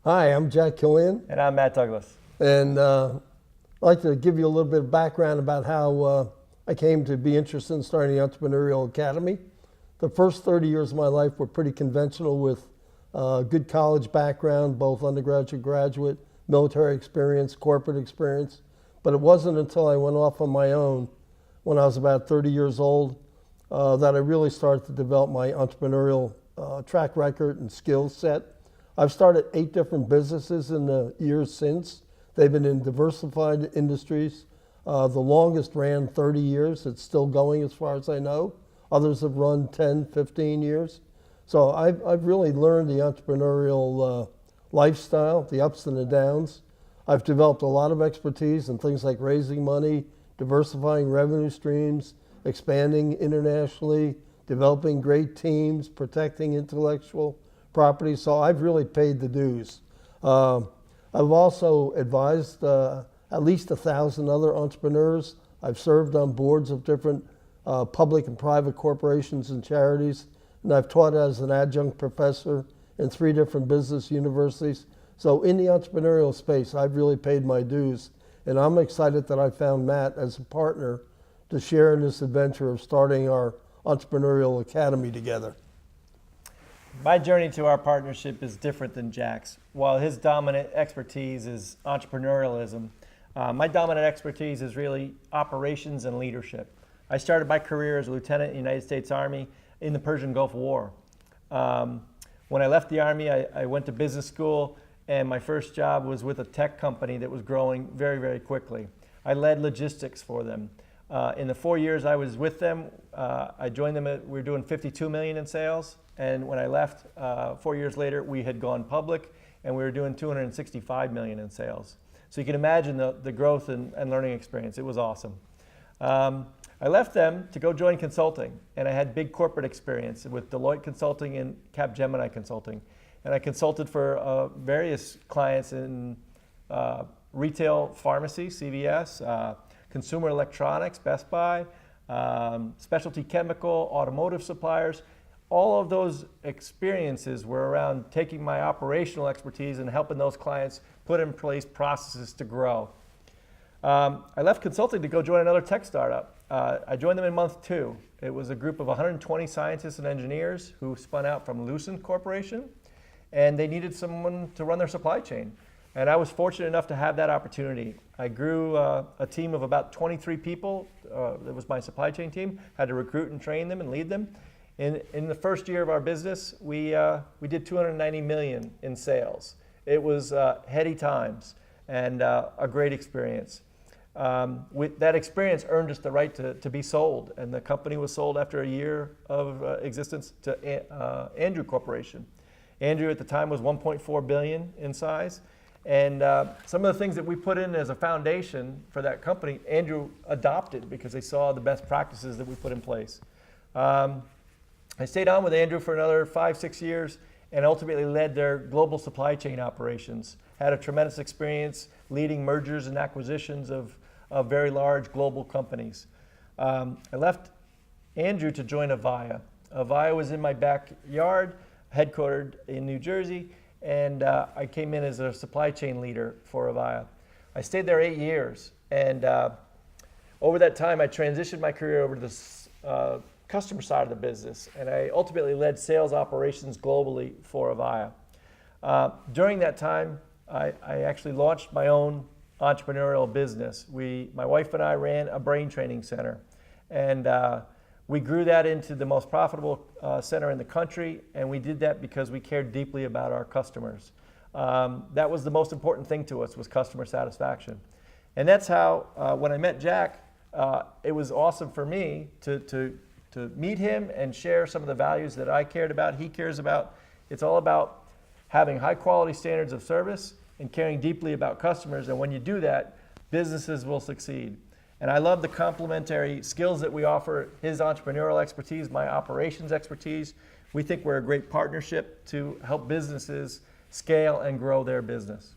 Hi, I'm Jack Killion, And I'm Matt Douglas. and I'd like to give you a little bit of background about how I came to be interested in starting the Entrepreneurial Academy. The first 30 years of my life were pretty conventional with good college background, both undergraduate, graduate, military experience, corporate experience. But it wasn't until I went off on my own when I was about 30 years old that I really started to develop my entrepreneurial track record and skill set. I've started 8 different businesses in the years since. They've been in diversified industries. The longest ran 30 years. It's still going as far as I know. Others have run 10, 15 years. So I've really learned the entrepreneurial lifestyle, the ups and the downs. I've developed a lot of expertise in things like raising money, diversifying revenue streams, expanding internationally, developing great teams, protecting intellectual property. So I've really paid the dues. I've also advised at least 1,000 other entrepreneurs. I've served on boards of different public and private corporations and charities, and I've taught as an adjunct professor in 3 different business universities. So in the entrepreneurial space, I've really paid my dues, and I'm excited that I found Matt as a partner to share in this adventure of starting our Entrepreneurial Academy together. My journey to our partnership is different than Jack's. While his dominant expertise is entrepreneurialism, my dominant expertise is really operations and leadership. I started my career as a lieutenant in the United States Army in the Persian Gulf War. When I left the Army, I went to business school, and my first job was with a tech company that was growing very, very quickly. I led logistics for them. In the 4 years I was with them, I joined them we were doing $52 million in sales. And when I left 4 years later, we had gone public and we were doing $265 million in sales. So you can imagine the growth and learning experience. It was awesome. I left them to go join consulting, and I had big corporate experience with Deloitte Consulting and Capgemini Consulting. And I consulted for various clients in retail pharmacy, CVS, consumer electronics, Best Buy, specialty chemical, automotive suppliers. All of those experiences were around taking my operational expertise and helping those clients put in place processes to grow. I left consulting to go join another tech startup. I joined them in month 2. It was a group of 120 scientists and engineers who spun out from Lucent Corporation, and they needed someone to run their supply chain. And I was fortunate enough to have that opportunity. I grew a team of about 23 people. That was my supply chain team. Had to recruit and train them and lead them. In the first year of our business, we did $290 million in sales. It was heady times and a great experience. That experience earned us the right to be sold, and the company was sold after a year of existence to Andrew Corporation. Andrew at the time was $1.4 billion in size, and some of the things that we put in as a foundation for that company, Andrew adopted because they saw the best practices that we put in place. I stayed on with Andrew for another 5-6 years and ultimately led their global supply chain operations. Had a tremendous experience leading mergers and acquisitions of very large global companies. I left Andrew to join Avaya. Avaya was in my backyard, headquartered in New Jersey, and I came in as a supply chain leader for Avaya. I stayed there 8 years, and over that time I transitioned my career over to the customer side of the business, and I ultimately led sales operations globally for Avaya. During that time, I actually launched my own entrepreneurial business. My wife and I ran a brain training center, and we grew that into the most profitable center in the country, and we did that because we cared deeply about our customers. That was the most important thing to us, was customer satisfaction. And that's how, when I met Jack, it was awesome for me to meet him and share some of the values that I cared about, he cares about. It's all about having high quality standards of service and caring deeply about customers. And when you do that, businesses will succeed. And I love the complementary skills that we offer, his entrepreneurial expertise, my operations expertise. We think we're a great partnership to help businesses scale and grow their business.